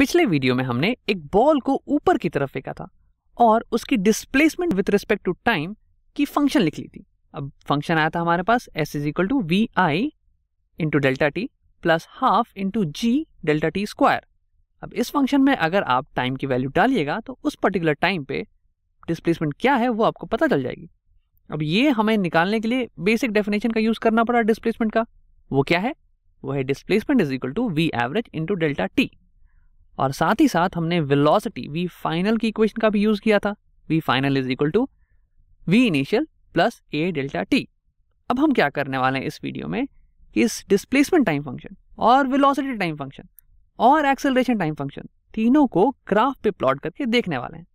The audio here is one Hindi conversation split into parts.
पिछले वीडियो में हमने एक बॉल को ऊपर की तरफ फेंका था और उसकी displacement with respect to time की फंक्शन लिख ली थी। अब फंक्शन आया था हमारे पास s is equal to we i into delta t plus half into g delta t square. अब इस फंक्शन में अगर आप टाइम की वैल्यू डालिएगा तो उस पर्टिकुलर टाइम पे डिस्प्लेसमेंट क्या है वो आपको पता चल जाएगी। अब ये हमें निकालने के लिए बेसिक डेफिनेशन का यूज करना पड़ा डिस्प्लेसमेंट का। वो क्या है? वो है displacement is equal to V average into delta T. और साथ ही साथ हमने वेलोसिटी वी फाइनल की इक्वेशन का भी यूज किया था। V final is equal to V initial plus A delta T. अब हम क्या करने वाले हैं इस वीडियो में कि इस डिस्प्लेसमेंट टाइम फंक्शन और वेलोसिटी टाइम फंक्शन और एक्सेलरेशन टाइम फंक्शन तीनों को ग्राफ पे प्लॉट करके देखने वाले हैं।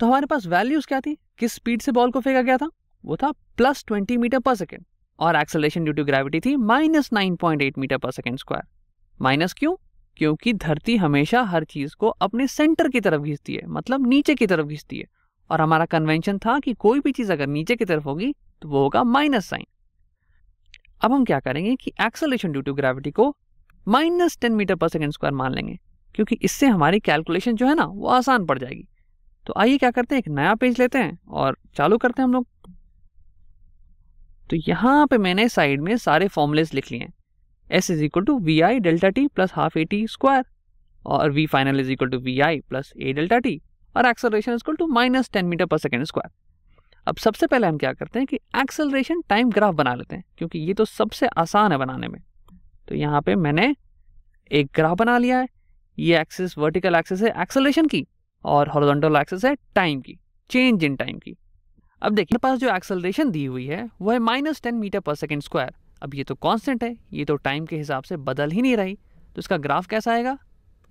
तो हमारे पास वैल्यूज क्या थी, किस स्पीड से बॉल को फेंका गया था? वो था प्लस 20 मीटर पर सेकेंड और एक्सेलरेशन ड्यू टू ग्रेविटी थी माइनस 9.8 मीटर पर सेकेंड स्क्वायर। माइनस क्यों? क्योंकि धरती हमेशा हर चीज को अपने सेंटर की तरफ खींचती है, मतलब नीचे की तरफ खींचती है। और हमारा कन्वेंशन था कि कोई भी चीज अगर नीचे की तरफ होगी तो वो होगा माइनस साइन। अब हम क्या करेंगे कि एक्सेलरेशन ड्यू टू ग्रेविटी को माइनस 10 मीटर पर सेकेंड स्क्वायर मान लेंगे, क्योंकि इससे हमारी कैलकुलेशन जो है ना वो आसान पड़ जाएगी। तो आइए क्या करते हैं, एक नया पेज लेते हैं और चालू करते हैं हम लोग। तो यहां पे मैंने साइड में सारे फॉर्मुलेस लिख लिए हैं। s is equal to we i delta t plus half a t square और v final is equal to we I plus A delta T और acceleration is equal to minus 10 metre पर सेकेंड स्क्वायर। अब सबसे पहले हम क्या करते हैं कि एक्सेलरेशन टाइम ग्राफ बना लेते हैं, क्योंकि ये तो सबसे आसान है बनाने में। तो यहाँ पे मैंने एक ग्राफ बना लिया है। ये एक्सिस वर्टिकल एक्सिस है एक्सेलरेशन की और हॉरिजॉन्टल एक्सिस है टाइम की, चेंज इन टाइम की। अब देखिए मेरे पास जो एक्सेलरेशन दी हुई है वो है माइनस 10 मीटर पर सेकेंड स्क्वायर। अब ये तो कांस्टेंट है, ये तो टाइम के हिसाब से बदल ही नहीं रही। तो इसका ग्राफ कैसा आएगा?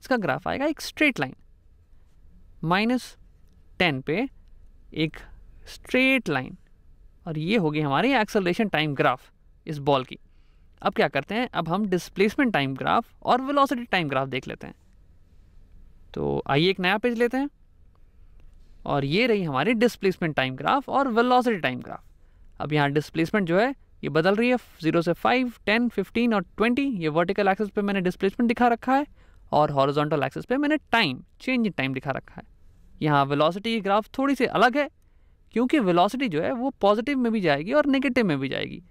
इसका ग्राफ आएगा एक स्ट्रेट लाइन, माइनस 10 पे एक स्ट्रेट लाइन, और ये होगी हमारी एक्सेलरेशन टाइम ग्राफ इस बॉल की। अब क्या करते हैं, अब हम डिस्प्लेसमेंट टाइम ग्राफ और वेलोसिटी टाइम ग्राफ देख लेते हैं। तो आइए एक नया पेज लेते हैं और ये रही हमारी डिस्प्लेसमेंट टाइम ग्राफ और वेलोसिटी टाइम ग्राफ। अब यहाँ डिस्प्लेसमेंट जो है ये बदल रही है 0 से 5, 10, 15 और 20। ये वर्टिकल एक्सिस पे मैंने डिस्प्लेसमेंट दिखा रखा है और हॉरिजॉन्टल एक्सिस पे मैंने टाइम, चेंज इन टाइम दिखा रखा है। यहाँ वेलोसिटी की ग्राफ थोड़ी सी अलग है, क्योंकि वेलोसिटी जो है वो पॉजिटिव में भी जाएगी और नेगेटिव में भी जाएगी।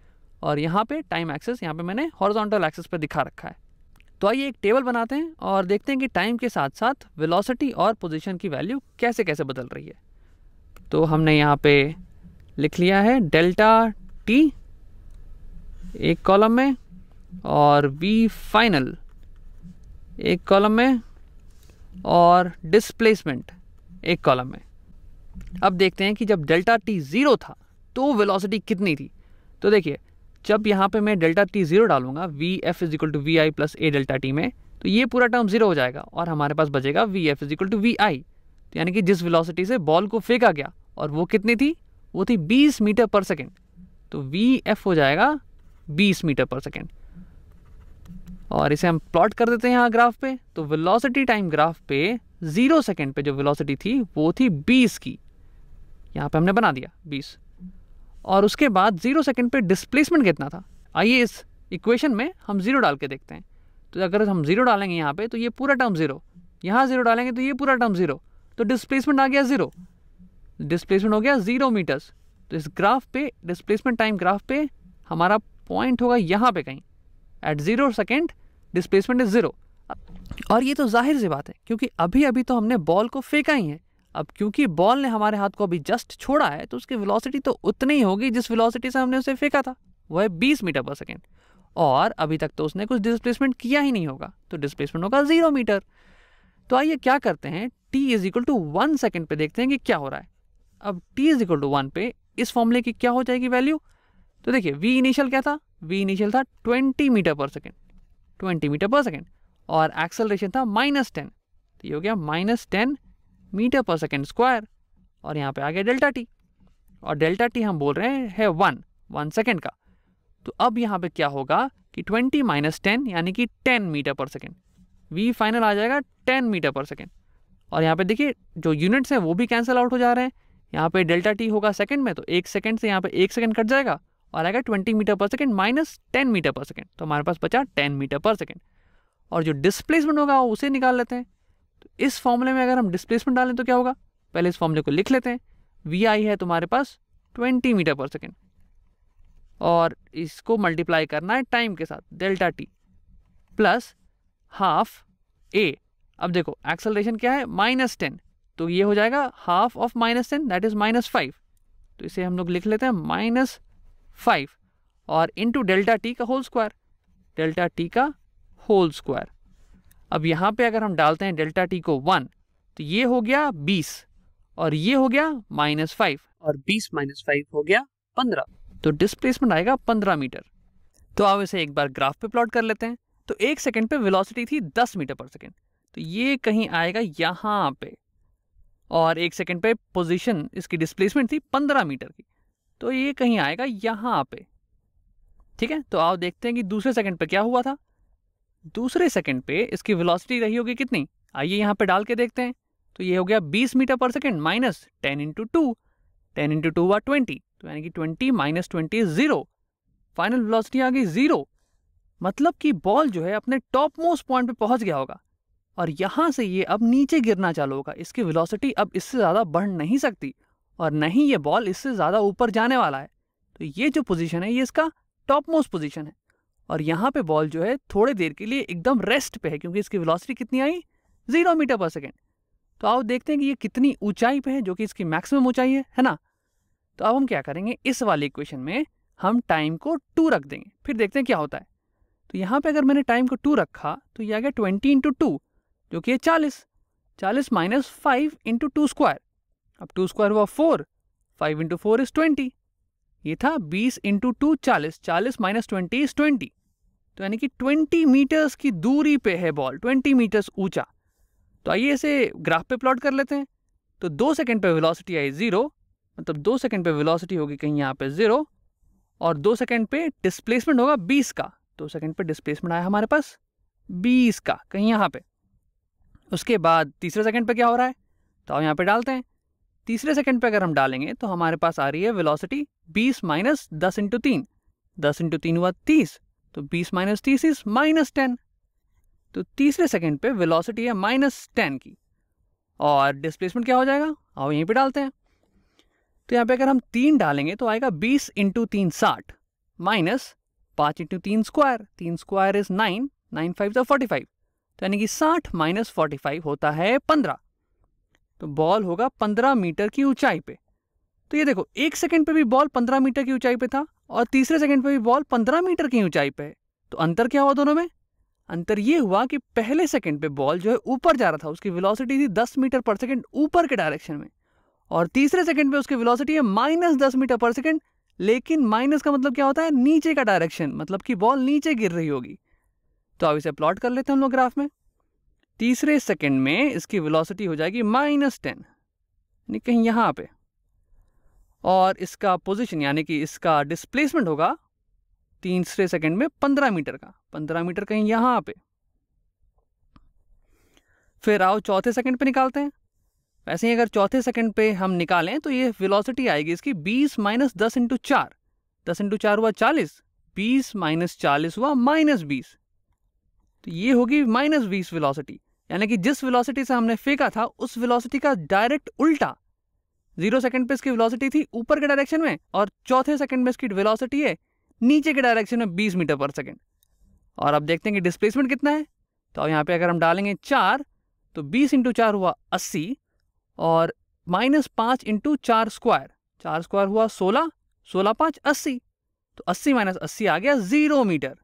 और यहाँ पे टाइम एक्सिस यहाँ पे मैंने हॉरिजॉन्टल एक्सिस पे दिखा रखा है। तो आइए एक टेबल बनाते हैं और देखते हैं कि टाइम के साथ साथ वेलोसिटी और पोजीशन की वैल्यू कैसे कैसे बदल रही है। तो हमने यहाँ पे लिख लिया है डेल्टा टी एक कॉलम में और वी फाइनल एक कॉलम में और डिस्प्लेसमेंट एक कॉलम में। अब देखते हैं कि जब डेल्टा टी 0 था तो वेलोसिटी कितनी थी। तो देखिए जब यहाँ पे मैं डेल्टा टी 0 डालूंगा V F is equal to we I plus A delta T में, तो ये पूरा टर्म 0 हो जाएगा और हमारे पास बचेगा v F is equal to we i. तो यानी कि जिस वेलोसिटी से बॉल को फेंका गया और वो कितनी थी, वो थी 20 मीटर पर सेकेंड। तो वी एफ हो जाएगा 20 मीटर पर सेकेंड। और इसे हम प्लॉट कर देते हैं यहाँ ग्राफ पे। तो वेलोसिटी टाइम ग्राफ पे 0 सेकेंड पे जो वेलोसिटी थी वो थी 20 की, यहाँ पे हमने बना दिया 20। और उसके बाद 0 सेकेंड पे डिस्प्लेसमेंट कितना था, आइए इस इक्वेशन में हम 0 डाल के देखते हैं। तो अगर हम 0 डालेंगे यहाँ पे तो ये पूरा टर्म 0, यहाँ 0 डालेंगे तो ये पूरा टर्म 0, तो डिस्प्लेसमेंट आ गया 0, डिस्प्लेसमेंट हो गया 0 मीटर्स। तो इस ग्राफ पे डिस्प्लेसमेंट टाइम ग्राफ पे हमारा पॉइंट होगा यहाँ पे कहीं, एट 0 सेकेंड डिस्प्लेसमेंट इज 0। और ये तो जाहिर सी बात है, क्योंकि अभी अभी तो हमने बॉल को फेंका ही है। अब क्योंकि बॉल ने हमारे हाथ को अभी जस्ट छोड़ा है तो उसकी वेलोसिटी तो उतनी ही होगी जिस वेलोसिटी से हमने उसे फेंका था, वो है 20 मीटर पर सेकेंड। और अभी तक तो उसने कुछ डिस्प्लेसमेंट किया ही नहीं होगा, तो डिस्प्लेसमेंट होगा 0 मीटर। तो आइए क्या करते हैं, t is equal to 1 second पे देखते हैं कि क्या हो रहा है। अब t इज इक्वल टू 1 पे इस फॉर्मूले की क्या हो जाएगी वैल्यू। तो देखिए v इनिशियल क्या था, v इनिशियल था 20 मीटर पर सेकेंड, 20 मीटर पर सेकेंड, और एक्सेलरेशन था माइनस 10। तो ये हो गया माइनस 10 मीटर पर सेकेंड स्क्वायर। और यहाँ पे आ गया डेल्टा टी, और डेल्टा टी हम बोल रहे हैं है 1 सेकेंड का। तो अब यहाँ पे क्या होगा कि 20 माइनस 10 यानी कि 10 मीटर पर सेकेंड, वी फाइनल आ जाएगा 10 मीटर पर सेकेंड। और यहाँ पे देखिए जो यूनिट्स हैं वो भी कैंसिल आउट हो जा रहे हैं। यहाँ पे डेल्टा टी होगा सेकंड में, तो 1 सेकंड से यहाँ पे 1 सेकंड कट जाएगा और आएगा 20 मीटर पर सेकंड माइनस 10 मीटर पर सेकंड। तो हमारे पास बचा 10 मीटर पर सेकंड। और जो डिस्प्लेसमेंट होगा उसे निकाल लेते हैं। इस फॉर्मूले में अगर हम डिस्प्लेसमेंट डालें तो क्या होगा, पहले इस फॉर्मूले को लिख लेते हैं। वी आई है तुम्हारे पास 20 मीटर पर सेकेंड, और इसको मल्टीप्लाई करना है टाइम के साथ, डेल्टा टी प्लस हाफ ए। अब देखो एक्सेलरेशन क्या है, -10, तो ये हो जाएगा हाफ ऑफ -10 दैट इज -5, तो इसे हम लोग लिख लेते हैं -5 और इंटू डेल्टा टी का होल स्क्वायर, डेल्टा टी का होल स्क्वायर। अब यहाँ पे अगर हम डालते हैं डेल्टा टी को 1, तो ये हो गया 20 और ये हो गया -5 और 20 - 5 हो गया 15, तो डिस्प्लेसमेंट आएगा 15 मीटर। तो अब इसे एक बार ग्राफ पे प्लॉट कर लेते हैं। तो 1 सेकेंड पे वेलोसिटी थी 10 मीटर पर सेकेंड, तो ये कहीं आएगा यहाँ पे, और 1 सेकेंड पे पोजीशन इसकी डिस्प्लेसमेंट थी 15 मीटर की, तो ये कहीं आएगा यहाँ पे। ठीक है, तो आओ देखते हैं कि दूसरे सेकंड पे क्या हुआ था। दूसरे सेकंड पे इसकी वेलोसिटी रही होगी कितनी, आइए यहाँ पे डाल के देखते हैं। तो ये हो गया 20 मीटर पर सेकंड माइनस 10 × 2, 10 × 2 हुआ 20, तो यानी कि 20 - 20 इज 0, फाइनल वेलोसिटी आ गई 0। मतलब कि बॉल जो है अपने टॉप मोस्ट पॉइंट पे पहुंच गया होगा और यहाँ से ये अब नीचे गिरना चालू होगा। इसकी वेलोसिटी अब इससे ज़्यादा बढ़ नहीं सकती और नहीं ये बॉल इससे ज़्यादा ऊपर जाने वाला है। तो ये जो पोजीशन है ये इसका टॉप मोस्ट पोजीशन है, और यहाँ पे बॉल जो है थोड़ी देर के लिए एकदम रेस्ट पे है क्योंकि इसकी वेलोसिटी कितनी आई, 0 मीटर पर सेकेंड। तो आओ देखते हैं कि ये कितनी ऊंचाई पे है, जो कि इसकी मैक्सिमम ऊंचाई है ना। तो अब हम क्या करेंगे, इस वाले इक्वेशन में हम टाइम को 2 रख देंगे, फिर देखते हैं क्या होता है। तो यहाँ पे अगर मैंने टाइम को 2 रखा तो ये आ गया 20 × 2 जो कि है 40, 40 - 5 × 2 स्क्वायर, अब 2 स्क्वायर हुआ 4, 5 × 4 इज 20, ये था 20 × 2 40, 40 - 20 इज 20, तो यानी कि 20 मीटर्स की दूरी पे है बॉल, 20 मीटर्स ऊंचा। तो आइए इसे ग्राफ पे प्लॉट कर लेते हैं। तो 2 सेकंड पे वेलोसिटी आई 0, मतलब 2 सेकंड पे वेलोसिटी होगी कहीं यहाँ पे 0, और 2 सेकंड पे डिस्प्लेसमेंट होगा 20 का। 2 सेकंड पे डिस्प्लेसमेंट आया हमारे पास 20 का कहीं यहाँ पे। उसके बाद तीसरे सेकंड पे क्या हो रहा है, तो हम यहाँ पे डालते हैं। तीसरे सेकंड पे अगर हम डालेंगे तो हमारे पास आ रही है वेलोसिटी 20 - 10 × 3, 10 × 3 हुआ 30, तो 20 - 30 इज -10, तो तीसरे सेकंड पे वेलोसिटी है -10 की, और डिस्प्लेसमेंट क्या हो जाएगा, आओ यहीं पे डालते हैं। तो यहाँ पे अगर हम 3 डालेंगे तो आएगा 20 × 3 60 माइनस 5 × 3 स्क्वायर, 3 स्क्वायर इज 9, 9 5 तो 45, तो यानी कि 60 - 45 होता है 15, तो बॉल होगा 15 मीटर की ऊंचाई पे। तो ये देखो 1 सेकंड पे भी बॉल 15 मीटर की ऊंचाई पे था और तीसरे सेकंड पे भी बॉल 15 मीटर की ऊंचाई पे है। तो अंतर क्या हुआ दोनों में, अंतर ये हुआ कि पहले सेकंड पे बॉल जो है ऊपर जा रहा था, उसकी वेलोसिटी थी 10 मीटर पर सेकंड ऊपर के डायरेक्शन में, और तीसरे सेकंड पे उसकी वेलोसिटी है -10 मीटर पर सेकंड, लेकिन माइनस का मतलब क्या होता है, नीचे का डायरेक्शन, मतलब कि बॉल नीचे गिर रही होगी। तो अब इसे प्लॉट कर लेते हैं हम लोग ग्राफ में। तीसरे सेकंड में इसकी वेलोसिटी हो जाएगी -10, यानी कहीं यहाँ पे, और इसका पोजीशन यानी कि इसका डिस्प्लेसमेंट होगा तीसरे सेकंड में 15 मीटर का, 15 मीटर कहीं यहाँ पे। फिर आओ चौथे सेकंड पे निकालते हैं। वैसे ही अगर चौथे सेकंड पे हम निकालें तो ये वेलोसिटी आएगी इसकी 20 - 10 × 4, 10 × 4 हुआ 40, 20 - 40 हुआ -20, तो ये होगी -20 वेलोसिटी, यानी कि जिस वेलोसिटी से हमने फेंका था उस वेलोसिटी का डायरेक्ट उल्टा। 0 सेकंड पे इसकी वेलोसिटी थी ऊपर के डायरेक्शन में, और चौथे सेकंड में इसकी वेलोसिटी है नीचे के डायरेक्शन में 20 मीटर पर सेकंड। और अब देखते हैं कि डिस्प्लेसमेंट कितना है। तो यहाँ पे अगर हम डालेंगे 4, तो 20 × 4 हुआ 80, और -5 × 4 स्क्वायर, 4 स्क्वायर हुआ 16, 16 5 80, तो 80 - 80 आ गया 0 मीटर।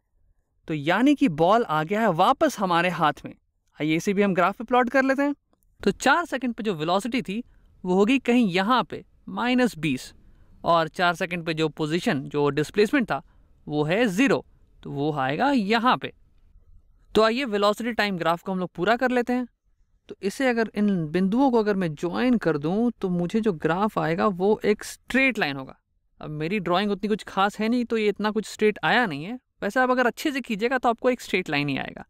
तो यानी कि बॉल आ गया है वापस हमारे हाथ में। आइए इसे भी हम ग्राफ पे प्लॉट कर लेते हैं। तो 4 सेकंड पे जो वेलोसिटी थी वो होगी कहीं यहाँ पे -20, और 4 सेकंड पे जो पोजीशन जो डिस्प्लेसमेंट था वो है 0, तो वो आएगा यहाँ पे। तो आइए वेलोसिटी टाइम ग्राफ को हम लोग पूरा कर लेते हैं। तो इसे अगर इन बिंदुओं को अगर मैं ज्वाइन कर दूं तो मुझे जो ग्राफ आएगा वो एक स्ट्रेट लाइन होगा। अब मेरी ड्राइंग उतनी कुछ खास है नहीं तो ये इतना कुछ स्ट्रेट आया नहीं है, वैसे आप अगर अच्छे से कीजिएगा तो आपको एक स्ट्रेट लाइन ही आएगा।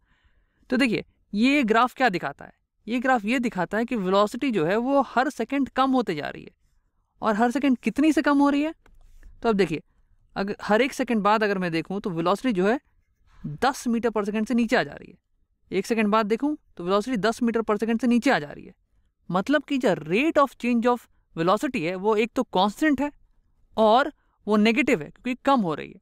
तो देखिए ये ग्राफ क्या दिखाता है, ये ग्राफ ये दिखाता है कि वेलोसिटी जो है वो हर सेकंड कम होते जा रही है, और हर सेकंड कितनी से कम हो रही है। तो अब देखिए अगर हर एक सेकंड बाद अगर मैं देखूं तो वेलोसिटी जो है 10 मीटर पर सेकंड से नीचे आ जा रही है। 1 सेकंड बाद देखूं तो वेलोसिटी 10 मीटर पर सेकंड से नीचे आ जा रही है। मतलब कि जो rate of change of velocity है वो एक तो कांस्टेंट है और वो नेगेटिव है क्योंकि कम हो रही है।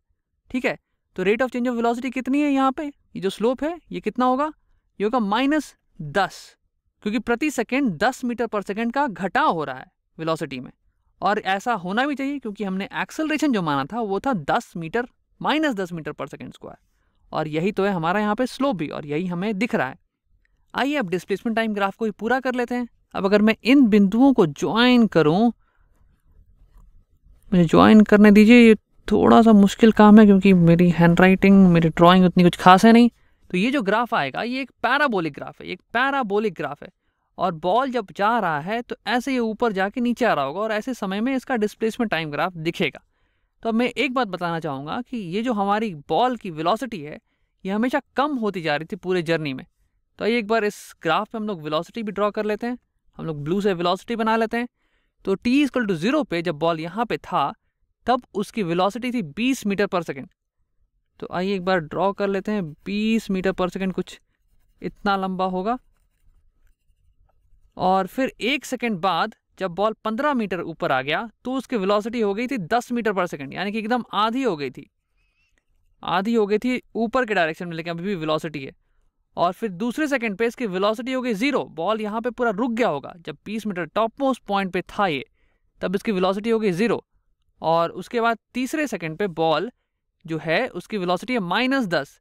ठीक है, तो rate of change of velocity कितनी है यहाँ पे, ये जो स्लोप है ये कितना होगा, ये होगा -10, क्योंकि प्रति सेकेंड 10 मीटर पर सेकेंड का घटाव हो रहा है वेलोसिटी में। और ऐसा होना भी चाहिए क्योंकि हमने एक्सेलरेशन जो माना था वो था -10 मीटर पर सेकेंड स्क्वायर, और यही तो है हमारा यहाँ पे स्लोप भी, और यही हमें दिख रहा है। आइए अब डिस्प्लेसमेंट टाइम ग्राफ को ही पूरा कर लेते हैं। अब अगर मैं इन बिंदुओं को ज्वाइन करूं, मुझे ज्वाइन करने दीजिए, ये थोड़ा सा मुश्किल काम है क्योंकि मेरी हैंडराइटिंग, मेरी ड्राइंग उतनी कुछ खास है नहीं। तो ये जो ग्राफ आएगा ये एक पैराबोलिक ग्राफ है, एक पैराबोलिक ग्राफ है, और बॉल जब जा रहा है तो ऐसे ये ऊपर जाके नीचे आ रहा होगा और ऐसे समय में इसका डिस्प्लेसमेंट टाइम ग्राफ दिखेगा। तो अब मैं एक बात बताना चाहूँगा कि ये जो हमारी बॉल की वेलोसिटी है ये हमेशा कम होती जा रही थी पूरे जर्नी में। तो आइए एक बार इस ग्राफ पे हम लोग वेलोसिटी भी ड्रॉ कर लेते हैं। हम लोग ब्लू से वेलोसिटी बना लेते हैं। तो t=0 पे जब बॉल यहाँ पे था तब उसकी वेलोसिटी थी 20 मीटर पर सेकेंड। तो आइए एक बार ड्रॉ कर लेते हैं। 20 मीटर पर सेकेंड कुछ इतना लंबा होगा, और फिर 1 सेकेंड बाद जब बॉल 15 मीटर ऊपर आ गया तो उसकी वेलोसिटी हो गई थी 10 मीटर पर सेकेंड, यानी कि एकदम आधी हो गई थी, आधी हो गई थी ऊपर के डायरेक्शन में, लेकिन अभी भी वेलोसिटी है। और फिर दूसरे सेकंड पे इसकी वेलोसिटी हो गई 0, बॉल यहाँ पे पूरा रुक गया होगा। जब 20 मीटर टॉप मोस्ट पॉइंट पे था ये, तब इसकी वेलोसिटी हो गई 0, और उसके बाद तीसरे सेकंड पे बॉल जो है उसकी वेलोसिटी है -10,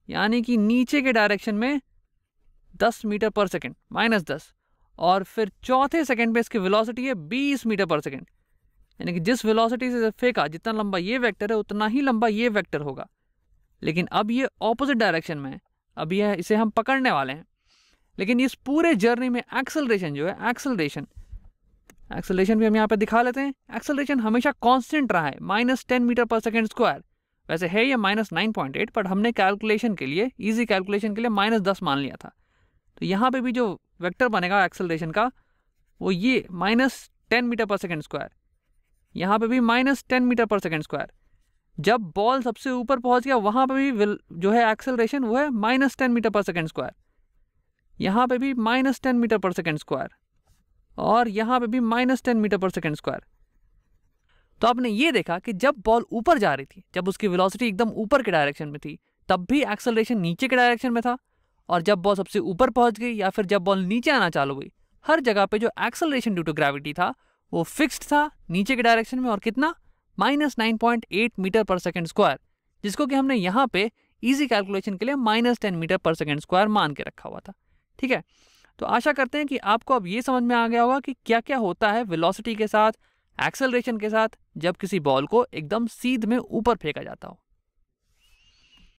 यानी कि नीचे के डायरेक्शन में 10 मीटर पर सेकेंड, -10। और फिर चौथे सेकंड पे इसकी वेलोसिटी है 20 मीटर पर सेकेंड, यानी कि जिस वेलोसिटी से फेंका, जितना लंबा ये वेक्टर है उतना ही लंबा ये वेक्टर होगा, लेकिन अब ये ऑपोजिट डायरेक्शन में है। अब ये इसे हम पकड़ने वाले हैं। लेकिन इस पूरे जर्नी में एक्सेलरेशन जो है, एक्सेलरेशन भी हम यहाँ पे दिखा लेते हैं। एक्सेलरेशन हमेशा कांस्टेंट रहा है, -10 मीटर पर सेकेंड स्क्वायर। वैसे है ये -9.8, पर हमने कैलकुलेशन के लिए, इजी कैलकुलेशन के लिए -10 मान लिया था। तो यहाँ पे भी जो वेक्टर बनेगा एक्सेलरेशन का वो ये -10 मीटर पर सेकेंड स्क्वायर, यहाँ पे भी -10 मीटर पर सेकेंड स्क्वायर। जब बॉल सबसे ऊपर पहुंच गया वहां पे भी जो है एक्सेलरेशन वो है -10 मीटर पर सेकेंड स्क्वायर, यहाँ पे भी -10 मीटर पर सेकेंड स्क्वायर, और यहाँ पे भी -10 मीटर पर सेकेंड स्क्वायर। तो आपने ये देखा कि जब बॉल ऊपर जा रही थी, जब उसकी वेलोसिटी एकदम ऊपर के डायरेक्शन में थी, तब भी एक्सेलरेशन नीचे के डायरेक्शन में था, और जब बॉल सबसे ऊपर पहुंच गई या फिर जब बॉल नीचे आना चालू हुई, हर जगह पे जो एक्सेलरेशन ड्यू टू ग्रेविटी था वो फिक्स्ड था नीचे के डायरेक्शन में, और कितना, -9.8 मीटर पर सेकेंड स्क्वायर, जिसको कि हमने यहाँ पे इजी कैलकुलेशन के लिए -10 मीटर पर सेकेंड स्क्वायर मान के रखा हुआ था। ठीक है, तो आशा करते हैं कि आपको अब ये समझ में आ गया होगा कि क्या क्या होता है वेलोसिटी के साथ, एक्सेलरेशन के साथ, जब किसी बॉल को एकदम सीध में ऊपर फेंका जाता हो।